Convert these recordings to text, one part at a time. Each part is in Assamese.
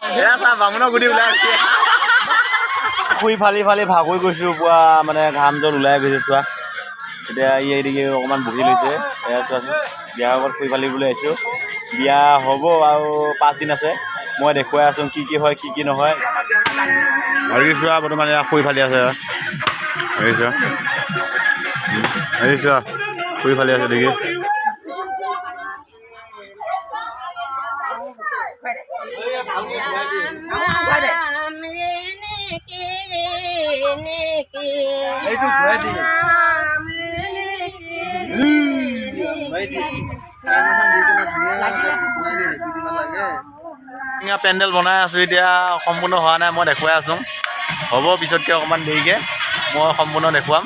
এয়া চা বামুণৰ গুটি ওলাই আছে শুই ফালি ফালি ভাগৰি গৈছোঁ পুৱা মানে ঘাম জল ওলাই গৈছে চোৱা এতিয়া এইদিকে অকণমান বহি লৈছে এয়া চোৱাচোন বিয়াৰ আগত শুই ফালিবলৈ আহিছোঁ বিয়া হ'ব আৰু 5 দিন আছে মই দেখুৱাই আছোঁ কি হয় কি নহয় হেৰি চোৱা বৰ্তমান এয়া শুই ফালি আছে হেৰি চোৱা শুই ফালি আছে দেখি পেণ্ডেল বনাই আছোঁ এতিয়া সম্পূৰ্ণ হোৱা নাই মই দেখুৱাই আছোঁ হ'ব পিছতকৈ অকণমান দেৰিকৈ মই সম্পূৰ্ণ দেখুৱাম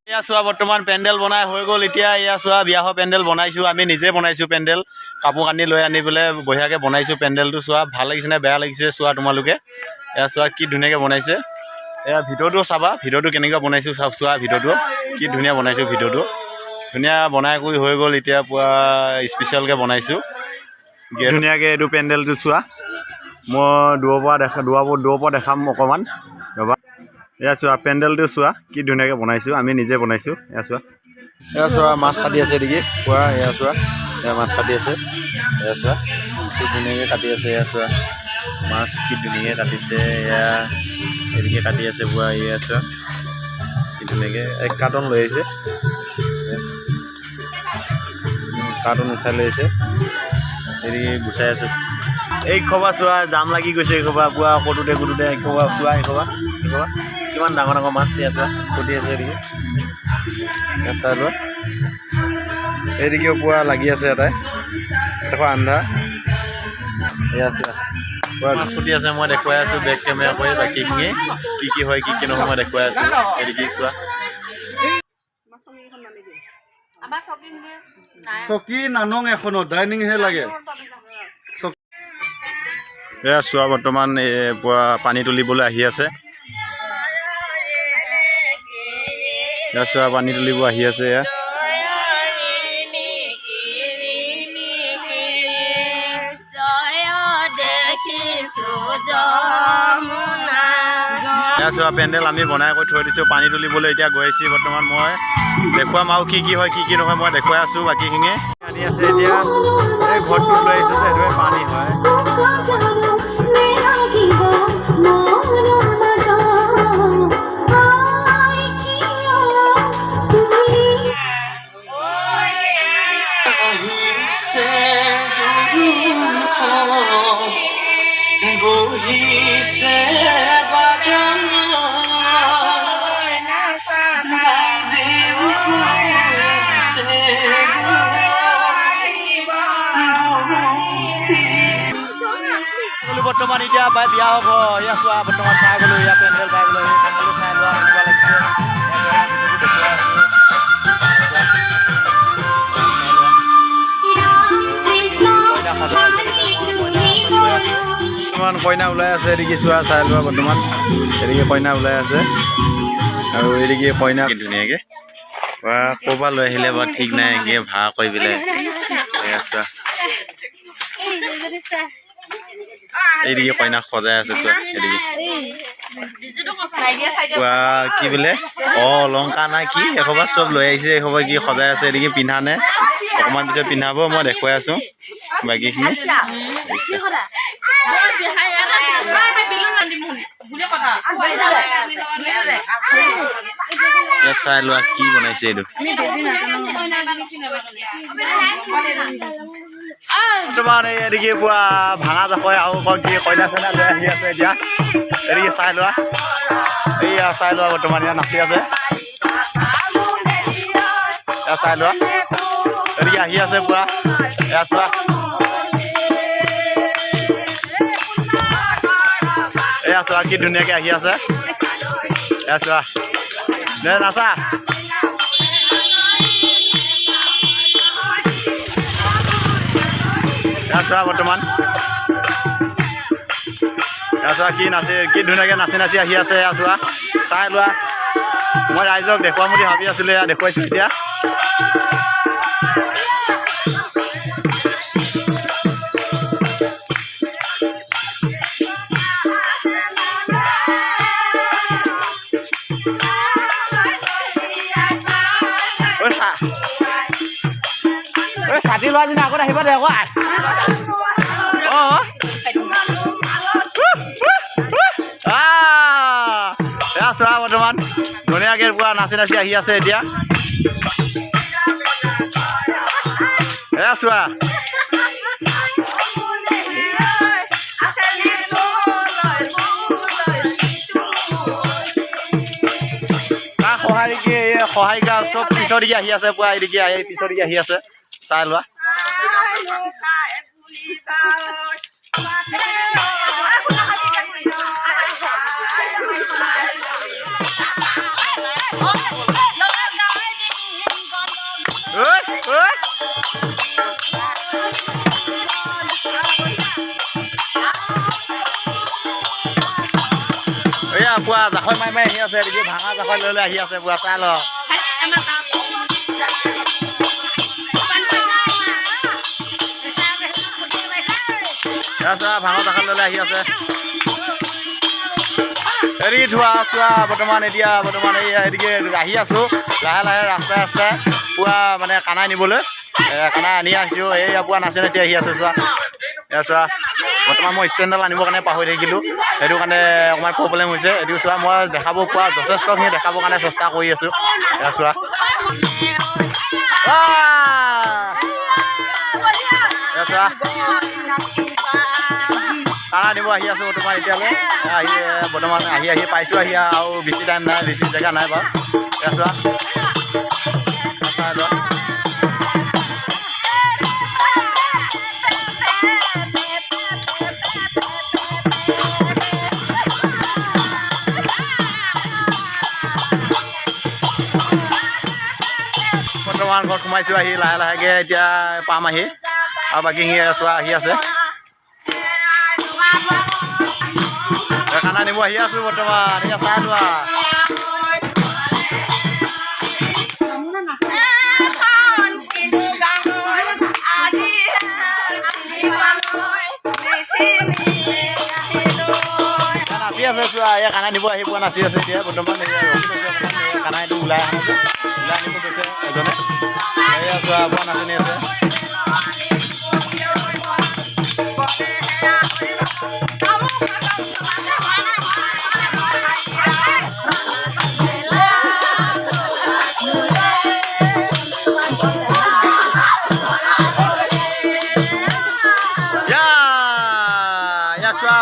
এয়া চোৱা বৰ্তমান পেণ্ডেল বনাই হৈ গ'ল এতিয়া এয়া চোৱা বিয়া হোৱা পেণ্ডেল বনাইছোঁ আমি নিজে বনাইছোঁ পেণ্ডেল কাপোৰ কানি লৈ আনি পেলাই বঢ়িয়াকৈ বনাইছোঁ পেণ্ডেলটো চোৱা ভাল লাগিছে নে বেয়া লাগিছে চোৱা তোমালোকে এয়া চোৱা কি ধুনীয়াকৈ বনাইছে এয়া ভিডিঅ'টো চাবা ভিডিঅ'টো কেনেকৈ বনাইছোঁ চোৱা ভিডিঅ'টো কি ধুনীয়া বনাইছোঁ ভিডিঅ'টো ধুনীয়া বনাই কৰি হৈ গ'ল এতিয়া পুৰা স্পেচিয়েলকৈ বনাইছোঁ ধুনীয়াকৈ এইটো পেণ্ডেলটো চোৱা মই দূৰৰ পৰা দেখাম অকণমান ৰ'বা এয়া চোৱা পেণ্ডেলটো চোৱা কি ধুনীয়াকৈ বনাইছোঁ আমি নিজে বনাইছোঁ এয়া চোৱা মাছ কাটি আছে নেকি পুৰা এয়া চোৱা এয়া মাছ কাটি আছে এয়া চোৱা কি ধুনীয়াকৈ কাটি আছে এয়া চোৱা মাছ কি ধুনীয়াকৈ কাটিছে এয়া এদিকে কাটি আছে পুৰা এয়া চোৱা কি ধুনীয়াকৈ এক কাৰ্টন লৈ আহিছে কাৰ্টন উঠাই লৈ আহিছে এদিকে গুচাই আছে এই খবা চোৱা জাম লাগি গৈছে এই খবা পুৱা কটোতে এই খবা চোৱা এই খবা কিমান ডাঙৰ ডাঙৰ মাছ এয়া চোৱা ফুটি আছে এদিকে চাই লোৱা এইদিকেও পুৱা লাগি আছে এটাই দেখো আন্ধা এয়া চোৱা পুৰা মাছ ফুটি আছে মই দেখুৱাই আছোঁ বেক কেমেৰা কৰি বাকীখিনি কি হয় কি নহয় মই দেখুৱাই আছোঁ এদিকে চোৱা চকী নানং এখনো ডাইনিংহে লাগে এয়া চোৱা বৰ্তমান পুৱা পানী তুলিবলৈ আহি আছে এয়া চোৱা পানী তুলিব আহি আছে এয়া এয়া চোৱা পেণ্ডেল আমি বনাই কৰি থৈ দিছোঁ পানী তুলিবলৈ এতিয়া গৈ আছোঁ বৰ্তমান মই দেখুৱাম আৰু কি হয় কি নহয় মই দেখুৱাই আছোঁ বাকীখিনি আনি আছে এতিয়া এই ঘৰটোত লৈ আহিছোঁ যে সেইটোৱে পানী হয় বৰ্তমান এতিয়া বিয়া হ'ব এয়া চোৱা বৰ্তমান চাই গ'লোঁ এয়া পেণ্ডেল পাই গ'লোঁ সেই পেণ্ডেলটো চাই লোৱা কেনেকুৱা লাগিছে বৰ্তমান কইনা ওলাই আছে এদিকে চোৱা চাই লোৱা বৰ্তমান এদিকে কইনা ওলাই আছে আৰু এদিকে কইনা ধুনীয়াকৈ ক'ৰবাত লৈ আহিলে বাৰু ঠিক নাই এনেকৈ ভাড়া কৰি পেলাই চোৱা এইদিকে কইনাক সজাই আছে চোৱা এদিকে কি বোলে অলংকাৰ নাই কি এসোপা চব লৈ আহিছে এসোপা কি সজাই আছে এদিকে পিন্ধা নে অকণমান পিছত পিন্ধাব মই দেখুৱাই আছোঁ বাকীখিনি চাই লোৱা কি বনাইছে এইটো তোমাৰ এদিকে পুৱা ভাঙা জাকৈ আৰু কি কইনা চইনা লৈ আহি আছে এতিয়া এদিকে চাই লোৱা এইয়া চাই লোৱা বৰ্তমান ইয়াত নাচি আছে এয়া চাই লোৱা এদিকে আহি আছে পুৰা এয়া চোৱা এয়া চোৱা কি ধুনীয়াকৈ আহি আছে এয়া চোৱা দে নাচা এয়া চোৱা বৰ্তমান এয়া চোৱা কি ধুনীয়াকৈ নাচি আহি আছে এয়া চোৱা চাই লোৱা মই ৰাইজক দেখুৱাম বুলি ভাবি আছিলোঁ এয়া দেখুৱাইছোঁ এতিয়া ছাতি লোৱা দিনা আগত আহিব দে আকৌ এয়া চোৱা বৰ্তমান ধুনীয়াকৈ পুৰা নাচি নাচি আহি আছে এতিয়া এয়া চোৱা সহায়িকা চব পিছদিকে আহি আছে পুৰা এদিকে আহি পিছদিকে আহি আছে চাই লোৱা এয়া পুৱা জাকৈ মাৰি মাৰি আহি আছে এদিকে ভাঙা জাকৈ লৈ লৈ আহি আছে পুৱা চাই ল ভাঙা জাকৈ লৈ লৈ আহি আছে এৰি থোৱা চোৱা বৰ্তমান এতিয়া এই এদিকে আহি আছোঁ লাহে লাহে ৰাস্তাই ৰাস্তাই পুৱা মানে কানাই নিবলৈ কানাই আনি আছোঁ এই পুৱা নাচি নাচি আহি আছে চোৱা এয়া চোৱা বৰ্তমান মই ষ্টেণ্ডডাল আনিবৰ কাৰণে পাহৰি থাকিলোঁ সেইটো কাৰণে অকণমান প্ৰব্লেম হৈছে এইটো চোৱা মই দেখাব পোৱা যথেষ্টখিনি দেখাবৰ কাৰণে চেষ্টা কৰি আছোঁ এয়া চোৱা চোৱা কানা দিব আহি আছোঁ বৰ্তমান এতিয়ালৈ বৰ্তমান আহি পাইছোঁ আৰু বেছি টাইম নাই বেছি জেগা নাই বাৰু এয়া চোৱা বৰ্তমান ঘৰত সোমাইছোঁ আহি লাহে লাহেকৈ এতিয়া পাম আহি আৰু বাকী চোৱা আহি আছে খানা নিব আহি আছোঁ বৰ্তমান এতিয়া চাই লোৱা নাচি আছে চোৱা এই খানা নিব আহি পোৱা নাচি আছে এতিয়া বৰ্তমান খানা এইটো ওলাই আনিছে ওলাই আনিব গৈছে এজনে এয়া চোৱা পোৱা নাচনি আছে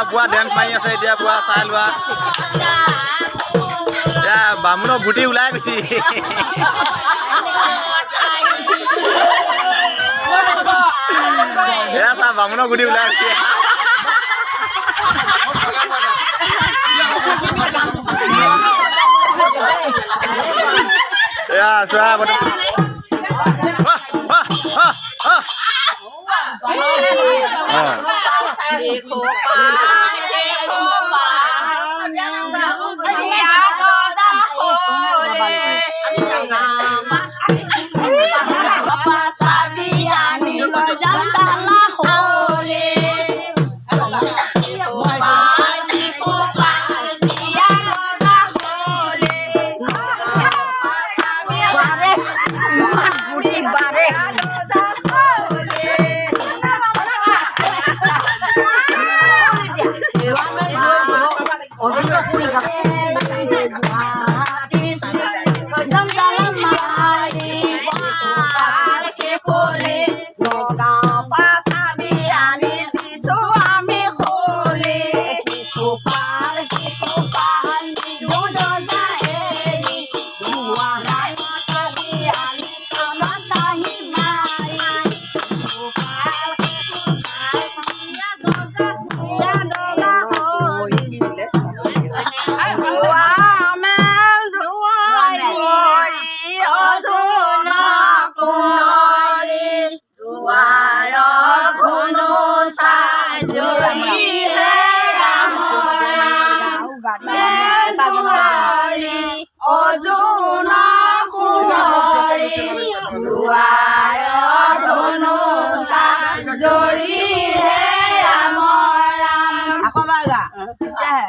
পুৱা ডেন্স মাৰি আছে এতিয়া পুৱা চাই লোৱা এতিয়া বামুণৰ গুটি ওলাই গৈছি এয়া চা বামুণৰ গুটি ওলাই গৈছে এয়া চোৱা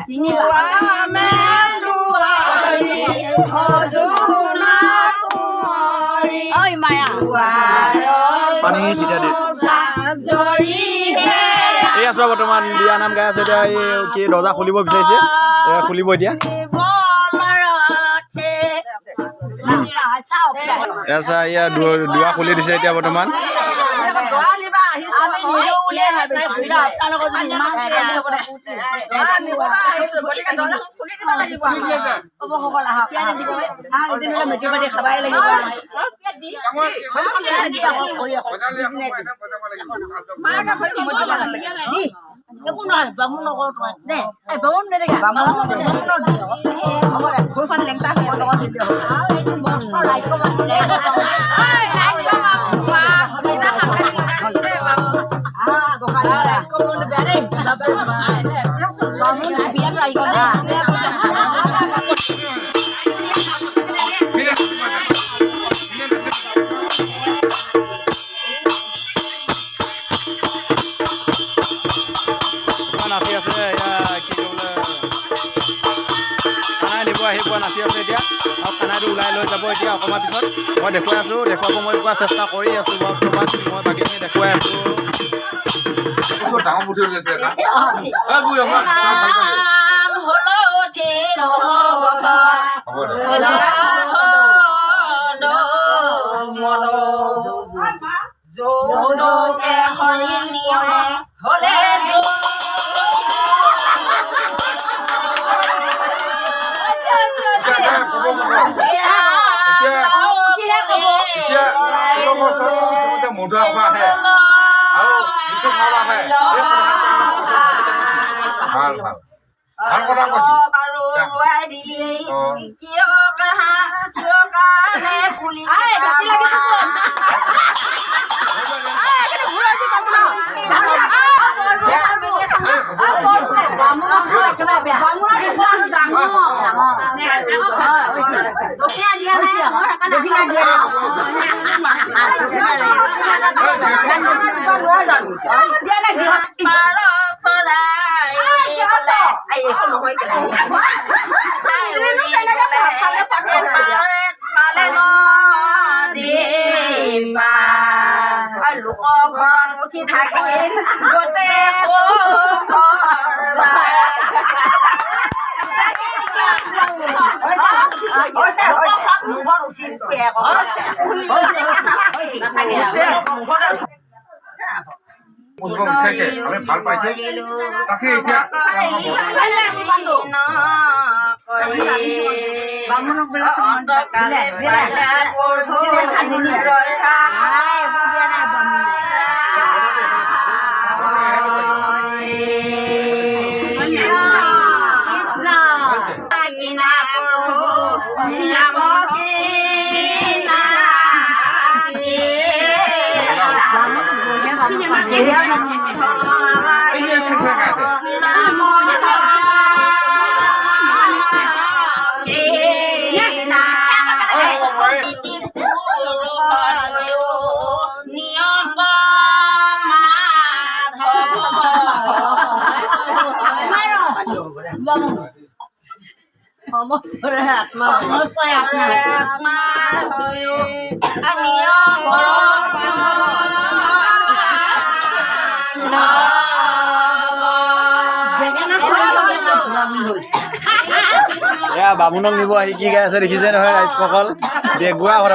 Ini পানী চিটা দি এই আছো বৰ্তমান বিয়া নাম গাই আছে এতিয়া এই কি দৰ্জা খুলিব বিচাৰিছে খুলিব এতিয়া আচ্ছা ইয়া দুৱা খুলি দিছে এতিয়া বৰ্তমান একো নহয় বামুণ নকৰো তই দে এই বামুণ নেদেখা বামুণ লেংটা হৈ নাচি আছে কি বোলে খানা নিব আহিব নাচি আছে এতিয়া আৰু খানাটো ওলাই লৈ যাব এতিয়া অকণমান পিছত মই দেখুৱাই আছোঁ দেখুৱাব মই পোৱা চেষ্টা কৰি আছোঁ বৰ্তমান মই বাকীখিনি দেখুৱাই আছোঁ মধুৰা খোৱা আহে আৰু কিছু খাব আহে ভাল ভাল ভাল কথা কৈছো লোকৰ ঘৰত উঠি থাকি গোটেই বিচাৰিছে আমি ভাল পাইছো তাকে এতিয়া আত্মা এয়া বামুণক নিব আহি কি গাই আছে দেখিছে নহয় ৰাইজসকল দেখুৱা ঘৰ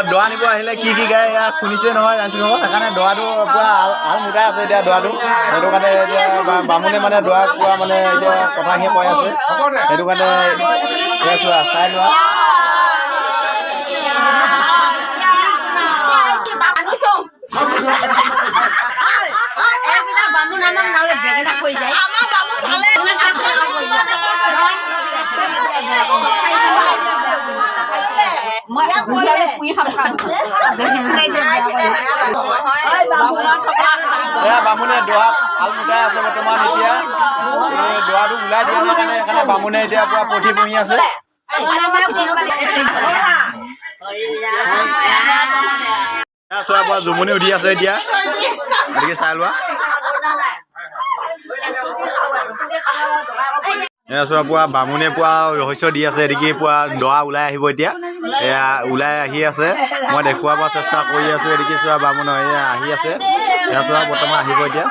দৰা নিব আহিলে কি গাই এয়া শুনিছে নহয় ৰাইজসকল সেইকাৰণে দৰাটো পুৰা আল মুটাই আছে এতিয়া দৰাটো সেইটো কাৰণে এতিয়া বামুণে মানে দৰা পুৰা মানে এতিয়া কথাখিনি কৈ আছে সেইটো কাৰণে চোৱা চাই লোৱা বামুণে দৰা আল মুটাই আছে বৰ্তমান এতিয়া দৰাটো ওলাই দিয়া নাই কাৰণে সেইকাৰণে বামুণে এতিয়া পুৰা পঠি বহি আছে চোৱা পৰা জুমনি উঠি আছে এতিয়া গতিকে চাই লোৱা এয়া চোৱা পুৱা বামুণে পুৱা ৰহস্য দি আছে এদিকে পুৱা দৰা ওলাই আহিব এতিয়া এয়া ওলাই আহি আছে মই দেখুৱাব চেষ্টা কৰি আছো এদিকে চোৱা বামুণ এয়া আহি আছে এয়া চোৱা বৰ্তমান আহিব এতিয়া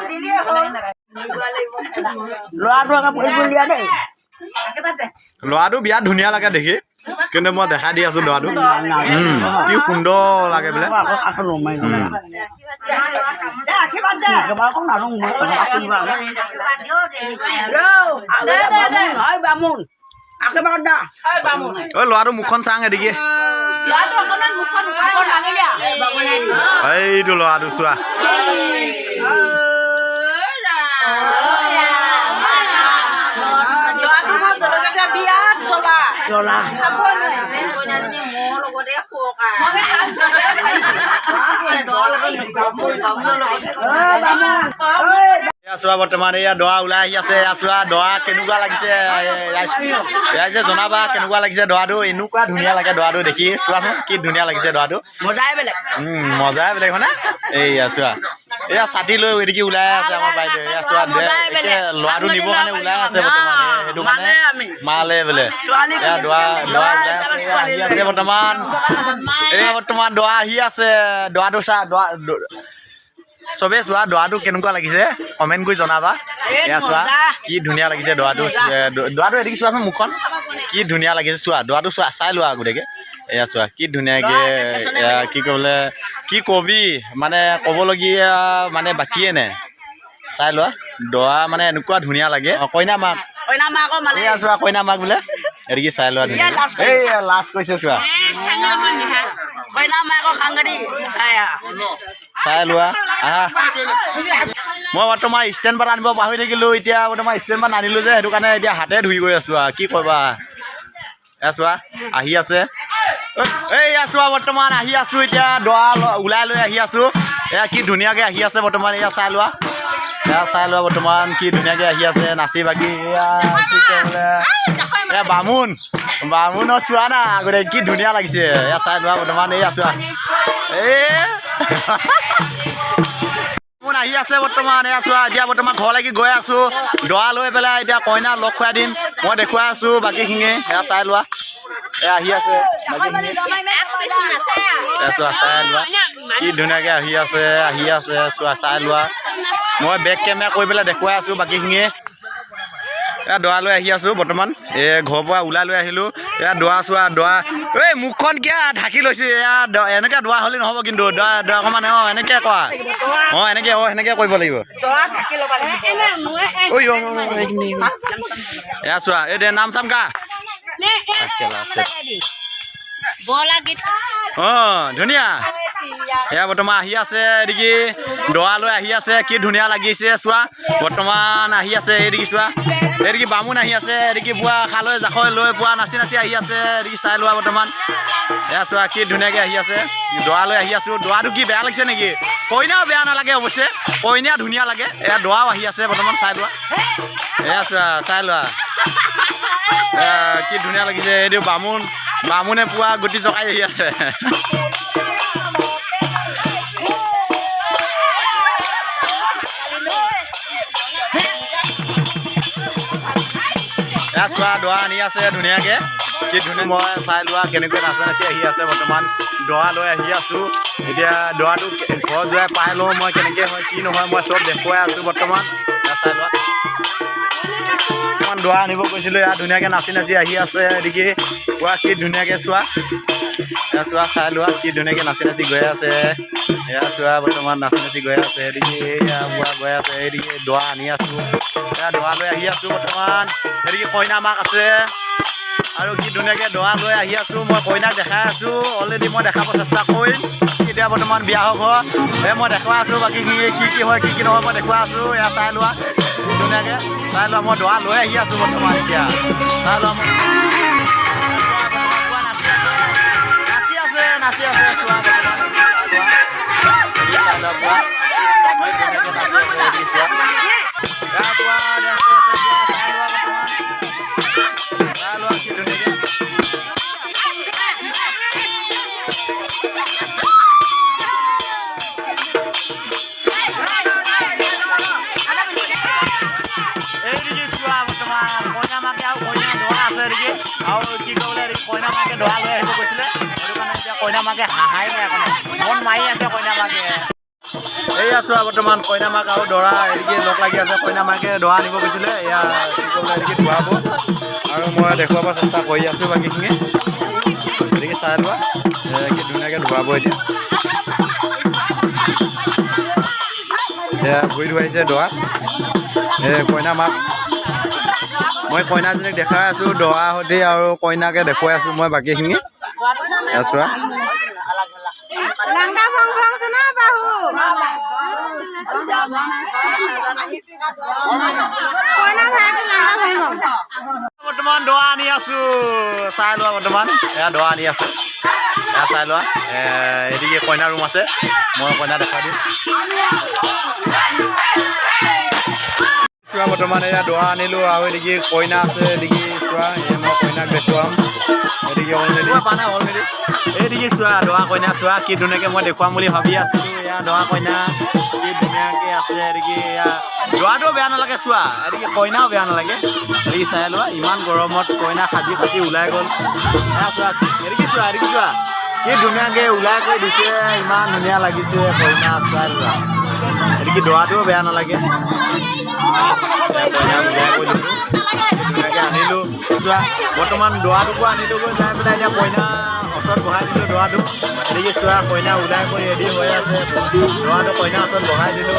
ল'ৰাটো বিৰাট ধুনীয়া লাগে দেখি কিন্তু মই দেখা দি আছো ল'ৰাটো কি সুন্দৰ লাগে বোলে ল'ৰাটো মুখখন চাং এদিকে এইটো ল'ৰাটো চোৱা চোৱা বৰ্তমান এয়া দৰা ওলাই আহি আছে এয়া চোৱা দৰা কেনেকুৱা লাগিছে ৰাইজে জনাবা কেনেকুৱা লাগিছে দৰাটো এনেকুৱা ধুনীয়া লাগে দৰাটো দেখি চোৱাচোন কি ধুনীয়া লাগিছে দৰাটো মজাই বেলেগ হয়নে এইয়া চোৱা এয়া ছাতি লৈ এদিকে ওলাই আছে আমাৰ বাইদেউ এয়া চোৱা ল'ৰাটো নিবৰ কাৰণে ওলাই আছে বৰ্তমান সেইটো কাৰণে মালে বোলে এয়া দৰা ওলাই আহি আছে বৰ্তমান এয়া বৰ্তমান দৰা আহি আছে দৰাটো চা চবে চোৱা দৰাটো কেনেকুৱা লাগিছে কমেণ্ট কৰি জনাবা এয়া চোৱা কি ধুনীয়া লাগিছে দৰাটো এদিকে চোৱাচোন মুখখন কি ধুনীয়া লাগিছে চোৱা দৰাটো চোৱা চাই লোৱা গোটেইকে এয়া চোৱা কি ধুনীয়াকে কি ক'বলৈ কি কবি মানে ক'বলগীয়া মানে বাকীয়ে নাই চাই লোৱা দৰা মানে এনেকুৱা ধুনীয়া লাগে কইনা মাক এয়া চোৱা কইনা মাক বোলে এদিকে চাই লোৱা ধুনীয়া এই লাজ কৈছে চোৱা চাই লোৱা আহা মই বৰ্তমান ষ্টেণ্ড পাত আনিব পাহৰি থাকিলোঁ এতিয়া বৰ্তমান ষ্টেণ্ড পাত আনিলোঁ যে সেইটো কাৰণে এতিয়া হাতে ধুই গৈ আছোঁ আৰু কি কৰিবা এয়া চোৱা আহি আছে এয়া চোৱা বৰ্তমান আহি আছোঁ এতিয়া দৰা ওলাই লৈ আহি আছোঁ এয়া কি ধুনীয়াকৈ আহি আছে বৰ্তমান এয়া চাই লোৱা বৰ্তমান কি ধুনীয়াকৈ আহি আছে নাচি বাগি এয়া কি ক'বলৈ এয়া বামুণত চোৱা না আগতে কি ধুনীয়া লাগিছে এয়া চাই লোৱা বৰ্তমান এয়া চোৱা আহি আছে বৰ্তমান এয়া চোৱা এতিয়া বৰ্তমান ঘৰলৈকে গৈ আছোঁ দৰা লৈ পেলাই এতিয়া কইনা লগ খুৱাই দিম মই দেখুৱাই আছোঁ বাকীখিনি এয়া চাই লোৱা এয়া আহি আছে এয়া চোৱা চাই লোৱা কি ধুনীয়াকৈ আহি আছে চোৱা চাই লোৱা মই বেক কেমেৰা কৰি পেলাই দেখুৱাই আছোঁ বাকীখিনিয়ে এয়া দৰা লৈ আহি আছোঁ বৰ্তমান এই ঘৰৰ পৰা ওলাই লৈ আহিলোঁ এয়া দৰা চোৱা দৰা এই মুখখন কিয় ঢাকি লৈছে এয়া এনেকৈ দৰা হ'লে নহ'ব কিন্তু দৰা অকণমান এনেকৈ কোৱা সেনেকৈ কৰিব লাগিব এয়া চোৱা এই দে নাম চাম কা ধুনীয়া এয়া বৰ্তমান আহি আছে এদিকে দৰা লৈ আহি আছে কি ধুনীয়া লাগিছে চোৱা বৰ্তমান আহি আছে এদিকে চোৱা এদিকে বামুণ আহি আছে এদিকে পুৱা খালৈ জাকৈ লৈ পুৱা নাচি আহি আছে এদিকে চাই লোৱা বৰ্তমান এয়া চোৱা কি ধুনীয়াকৈ আহি আছে দৰা লৈ আহি আছোঁ দৰাটো কি বেয়া লাগিছে নেকি কইনাও বেয়া নালাগে অৱশ্যে কইনা ধুনীয়া লাগে এয়া দৰাও আহি আছে বৰ্তমান চাই লোৱা এয়া চোৱা চাই লোৱা কি ধুনীয়া লাগিছে এইটো বামুণে পুৱা গুটি জকাই আহি আছে এয়া চোৱা দৰা আনি আছে ধুনীয়াকৈ কি ধুনীয়া মই চাই লোৱা কেনেকৈ নাচি আহি আছে বৰ্তমান দৰা লৈ আহি আছোঁ এতিয়া দৰাটো ঘৰত যোৱাই পাই লওঁ মই কেনেকৈ হয় কি নহয় মই চব দেখুৱাই আছোঁ বৰ্তমান চাই লোৱা দৰা আনিব গৈছিলোঁ এয়া ধুনীয়াকৈ নাচি আহি আছে এদিকে পুৱা কি ধুনীয়াকৈ চোৱা এয়া চোৱা চাই লোৱা কি ধুনীয়াকৈ নাচি গৈ আছে এয়া চোৱা বৰ্তমান নাচি গৈ আছে এদিকে এয়া পুৱা গৈ আছে এদিকে দৰা আনি আছোঁ এয়া দৰা লৈ আহি আছোঁ বৰ্তমান এদিকে কইনা মাক আছে আৰু কি ধুনীয়াকৈ দৰা লৈ আহি আছোঁ মই কইনাক দেখাই আছোঁ অলৰেডি মই দেখাব চেষ্টা কৰিম এতিয়া বৰ্তমান বিয়া হ'ব মই দেখুৱাই আছোঁ বাকীখিনি কি হয় কি নহয় মই দেখুৱাই আছোঁ এয়া চাই লোৱা ধুনীয়াকৈ চাই লোৱা মই দৰা লৈ আহি আছোঁ বৰ্তমান এতিয়া চাই লোৱা মই নাচি আছে চোৱা চাই লোৱা আৰু কি ক'বলৈ কইনা মাকে দৰা লৈ আহিব কৈছিলে সেইটো কাৰণে এতিয়া কইনা মাকে হাঁহাই নাই অকণমান মন মাৰি আছে কইনা মাকে এই আছোঁ আৰু বৰ্তমান কইনা মাক আৰু দৰা এদিকে লগ লাগি আছে কইনা মাকে দৰা আনিব গৈছিলে এয়া কি ক'বলৈ এদিকে ধুৱাব আৰু মই দেখুৱাব চেষ্টা কৰি আছোঁ বাকীখিনি এদিকে চাই লোৱা কি ধুনীয়াকৈ ধুৱাব এতিয়া এয়া ভৰি ধুৱাইছে দৰা কইনা মাক মই কইনাজনীক দেখাই আছোঁ দৰা সৈতে আৰু কইনাকে দেখুৱাই আছোঁ মই বাকীখিনি এয়া চোৱা বৰ্তমান দৰা আনি আছোঁ চাই লোৱা বৰ্তমান এয়া দৰা আনি আছোঁ এয়া চাই লোৱা এদিকে কইনা ৰুম আছে মই কইনা দেখাই দিম চোৱা বৰ্তমান এয়া দৰা আনিলোঁ আৰু এদিকে কইনা আছে এদিকে চোৱা মই কইনাক দেখুৱাম এদিকে অলৰেডি এইদিকে চোৱা দৰা কইনা চোৱা কি ধুনীয়াকৈ মই দেখুৱাম বুলি ভাবি আছিলোঁ এয়া দৰা কইনা কি ধুনীয়াকৈ আছে এদিকে এয়া দৰাটোও বেয়া নালাগে চোৱা এদিকে কইনাও বেয়া নালাগে এদিকে চাই লোৱা ইমান গৰমত কইনা সাজি কাটি ওলাই গ'ল এয়া চোৱা এদিকে চোৱা কি ধুনীয়াকৈ ওলাই কৰি দিছে ইমান ধুনীয়া লাগিছে কইনা চাই লোৱা এদিকে দৰাটোও বেয়া নালাগে কইনা ওলাই কৰি দিলোঁ ধুনীয়াকৈ আনিলোঁ চোৱা বৰ্তমান দৰাটোকো আনিলোঁ গৈ যাই পেলাই এতিয়া কইনা ওচৰত বহাই দিলোঁ দৰাটো এদিকে চোৱা কইনা ওলাই কৰি ৰেডি হৈ আছে দৰাটো কইনা ওচৰত বহাই দিলোঁ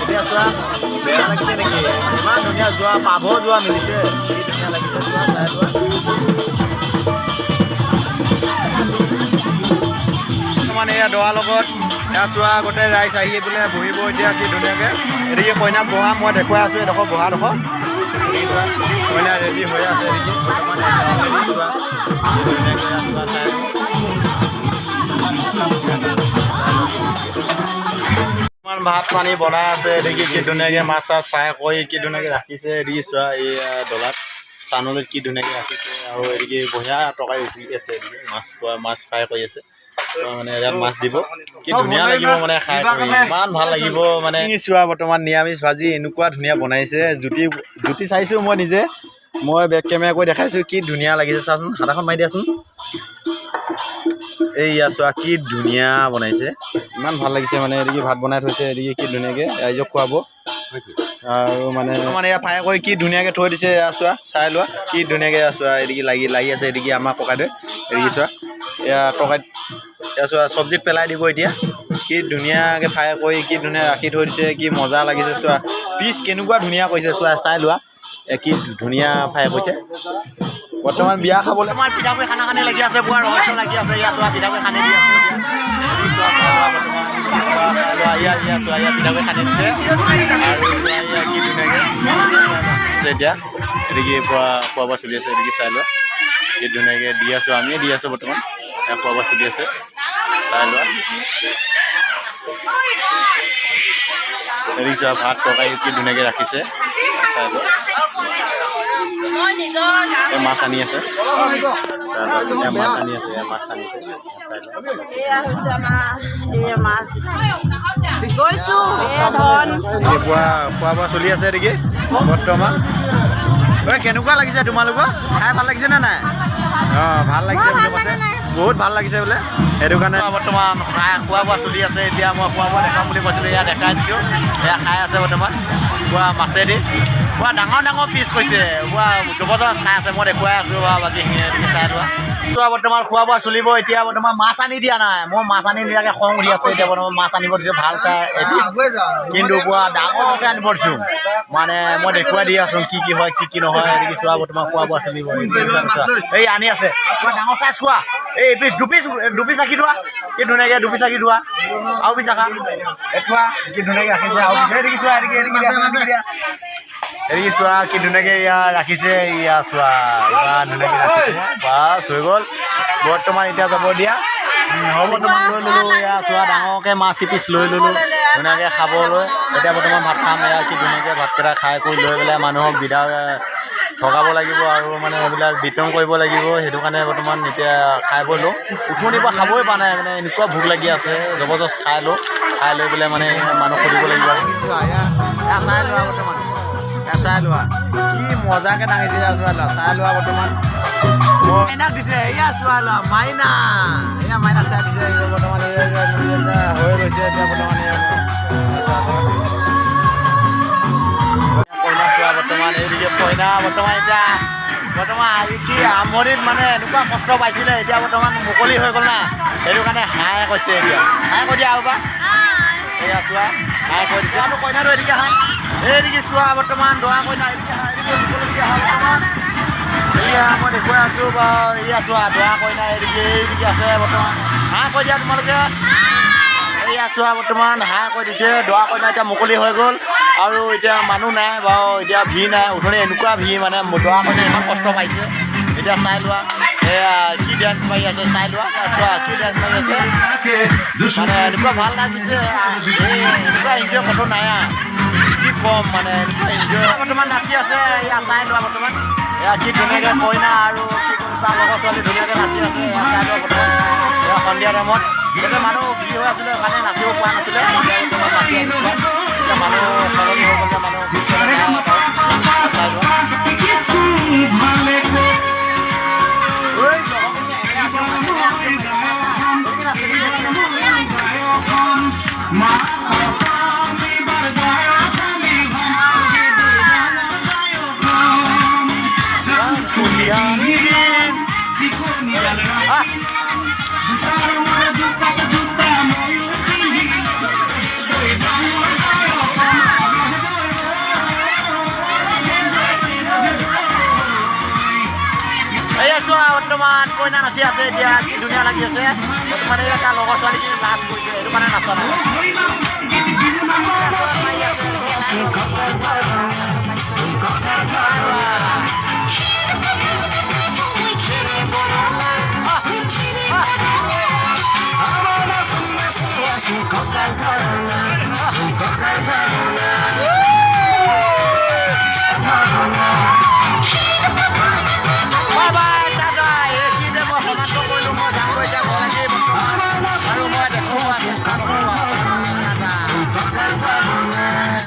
এতিয়া চোৱা বেয়া লাগিছে নেকি ইমান ধুনীয়া যোৱা পাভ যোৱা মিলিছে কি ধুনীয়া লাগিছে চোৱা চাই লোৱা মানে এয়া দৰাৰ লগত এয়া চোৱা গোটেই ৰাইজ আহি পেলাই বহিব এতিয়া কি ধুনীয়াকৈ এদিকে কইনাক বহা মই দেখুৱাই আছোঁ এডোখৰ বহাডোখৰ কইনা ৰেডি হৈ আছে এদিকে চোৱা ধুনীয়াকৈ চোৱা চাই ইমান ভাত পানী বনাই আছে এদিকে কি ধুনীয়াকৈ মাছ চাছ ফ্ৰাই কৰি কি ধুনীয়াকৈ ৰাখিছে এদিকে চোৱা এইয়া ডলাত চানলৈত কি ধুনীয়াকৈ ৰাখিছে আৰু এদিকে বঢ়িয়া তৰকাৰী উঠি আছে এদিকে মাছ ফ্ৰাই কৰি আছে মানে ইয়াত মাছ দিব কি ধুনীয়া লাগিব মানে খাই কৰি ইমান ভাল লাগিব মানে চোৱা বৰ্তমান নিৰামিষ ভাজি এনেকুৱা ধুনীয়া বনাইছে জুতি চাইছোঁ মই নিজে মই বেক কেমেৰা কৰি দেখাইছোঁ কি ধুনীয়া লাগিছে চাচোন হাতাখন মাৰি দিয়াচোন এইয়া চোৱা কি ধুনীয়া বনাইছে ইমান ভাল লাগিছে মানে এদিকে ভাত বনাই থৈছে এদিকে কি ধুনীয়াকৈ ৰাইজক খুৱাব আৰু মানে এয়া ফ্ৰাই কৰি কি ধুনীয়াকৈ থৈ দিছে এয়া চোৱা চাই লোৱা কি ধুনীয়াকৈ চোৱা এদিকে লাগি আছে এদিকে আমাৰ ককাইদেৱে এদিকে চোৱা এয়া তৰকাৰীত এয়া চোৱা চব্জিত পেলাই দিব এতিয়া কি ধুনীয়াকৈ ফ্ৰাই কৰি কি ধুনীয়া ৰাখি থৈ দিছে কি মজা লাগিছে চোৱা পিচ কেনেকুৱা ধুনীয়া কৰিছে চোৱা চাই লোৱা কি ধুনীয়া ফ্ৰাই কৰিছে বৰ্তমান বিয়া খাবলৈ আমাৰ পিঠাগুড়ি খানা খানি লাগি আছে পুৰা ৰহস্য লাগি আছে ইয়া চোৱা পিঠাগুড়ি খানি দি আছে চোৱা পিঠাগুড়ি খানি দিছে আৰু কি ধুনীয়াকৈ এতিয়া এদিকে খোৱা বোৱা চলি আছে এদিকে চাই লোৱা কি ধুনীয়াকৈ দি আছোঁ আমিয়ে দি আছোঁ বৰ্তমান খোৱা বোৱা চলি আছে চাই লোৱা এদিকে চোৱা ভাত তৰকাৰী কি ধুনীয়াকৈ ৰাখিছে চাই লোৱা মাছ আনি আছে মাছ আনিছে খোৱা বোৱা চলি আছে এদিকে বৰ্তমান কেনেকুৱা লাগিছে তোমালোকৰ খাই ভাল লাগিছে নে নাই অঁ ভাল লাগিছে বুলি কৈছে বহুত ভাল লাগিছে বোলে সেইটো কাৰণে বৰ্তমান খোৱা বোৱা চলি আছে এতিয়া মই খোৱা বোৱা দেখাম বুলি কৈছিলোঁ এয়া দেখাই দিছোঁ এয়া খাই আছে বৰ্তমান পুৰা মাছেদি পুৰা ডাঙৰ পিচ কৈছে পুৰা জবৰদস্ত খাই আছে মই দেখুৱাই আছোঁ বাকীখিনি এদিকে চাই লোৱা বৰ্তমান খোৱা বোৱা চলিব এতিয়া বৰ্তমান মাছ আনি দিয়া নাই মই মাছ আনি দিয়াকৈ খং উঠি আছোঁ এতিয়া বৰ্তমান মাছ আনিব দিছোঁ ভাল চাই এপিচ কিন্তু পুৰা ডাঙৰকৈ আনিব দিছোঁ মানে মই দেখুৱাই দি আছোঁ কি হয় কি নহয় এদিকে চোৱা বৰ্তমান খোৱা বোৱা চলিব এই আনি আছে পুৰা ডাঙৰ চাই চোৱা এই এপিচ দুপিচ ৰাখি থোৱা কি ধুনীয়াকৈ দুপিচ ৰাখি থোৱা আৰু পিচ ৰাখা এঠোৱা কি ধুনীয়াকৈ ৰাখিছে আৰু এদিকে চোৱা এদিকে এদিকে চোৱা কি ধুনীয়াকৈ ইয়া ৰাখিছে ইয়া চোৱা ইমান ধুনীয়াকৈ ৰাখিছে বাছ হৈ গ'ল বৰ্তমান এতিয়া যাব দিয়া হ'ব বৰ্তমান লৈ ল'লোঁ এয়া চোৱা ডাঙৰকৈ মাছ এপিচ লৈ ল'লোঁ ধুনীয়াকৈ খাবলৈ এতিয়া বৰ্তমান ভাত খাম এয়া কি ধুনীয়াকৈ ভাতকেইটা খাই কৰি লৈ পেলাই মানুহক বিদায় ভগাব লাগিব আৰু মানে এইবিলাক বিতৰণ কৰিব লাগিব সেইটো কাৰণে বৰ্তমান এতিয়া খাই বৈ লওঁ উঠনিৰ পৰা খাবই পৰা নাই মানে এনেকুৱা ভোক লাগি আছে জবৰদস্ত খাই লওঁ খাই লৈ পেলাই মানে মানুহ সুধিব লাগিব চাই লোৱা বৰ্তমান চাই লোৱা কি মজাকৈ দাঙিছে চাই লোৱা বৰ্তমান মাইনাক দিছে এয়া চোৱা লোৱা মাইনা এয়া মাইনাক চাই দিছে বৰ্তমান হৈ গৈছে এতিয়া বৰ্তমান কইনা চোৱা বৰ্তমান এইদিকে কইনা বৰ্তমান এতিয়া কি আমনিত মানে এনেকুৱা কষ্ট পাইছিলে এতিয়া বৰ্তমান মুকলি হৈ গ'ল না সেইটো কাৰণে হাই কৈছে এতিয়া হাই কৈ দিয়া আৰু বা এয়া চোৱা হাই কৈ দিছে আৰু কইনাটো এদিকে হাই এইদিকে চোৱা বৰ্তমান দৰা কইনা এদিকে হাই এদিকে মুকলি অহা বৰ্তমান এয়া মই দেখুৱাই আছোঁ বাৰু এয়া চোৱা দৰা কইনা এইদিকে আছে বৰ্তমান হাঁহ কৈ দিয়া তোমালোকে এয়া চোৱা বৰ্তমান হাঁহ কৈ দিছে দৰা কইনা এতিয়া মুকলি হৈ গ'ল আৰু এতিয়া মানুহ নাই বাৰু এতিয়া ভিৰ নাই উঠনি এনেকুৱা ভিৰ মানে দৰা কইনা ইমান কষ্ট পাইছে এতিয়া চাই লোৱা এয়া কি ডেন্স মাৰি আছে চাই লোৱা চোৱা কি ডেন্স মাৰি আছে মানে এনেকুৱা ভাল লাগিছে এনেকুৱা এনজয় ক'তো নাই কি ক'ম মানে এনেকুৱা এনজয় বৰ্তমান নাচি আছে এয়া চাই লোৱা বৰ্তমান এয়া কি ধুনীয়াকৈ কইনা আৰু কি তাৰ লগৰ ছোৱালী ধুনীয়াকৈ নাচি আছে এয়া চাই লোৱা বৰ্তমান এয়া সন্ধিয়া টাইমত গোটেই মানুহ ভিৰ হৈ আছিলে মানে নাচিব পৰা নাছিলে বৰ্তমান নাচি আছিলে এতিয়া মানুহ সলনি হৈ গ'ল মানুহ চাই লোৱা বৰ্তমান কইনা নাচি আছে এতিয়া কি ধুনীয়া লাগি আছে বৰ্তমান এই তাৰ লগৰ ছোৱালীখিনি লাজ কৰিছে সেইটো কাৰণে নাচা নাই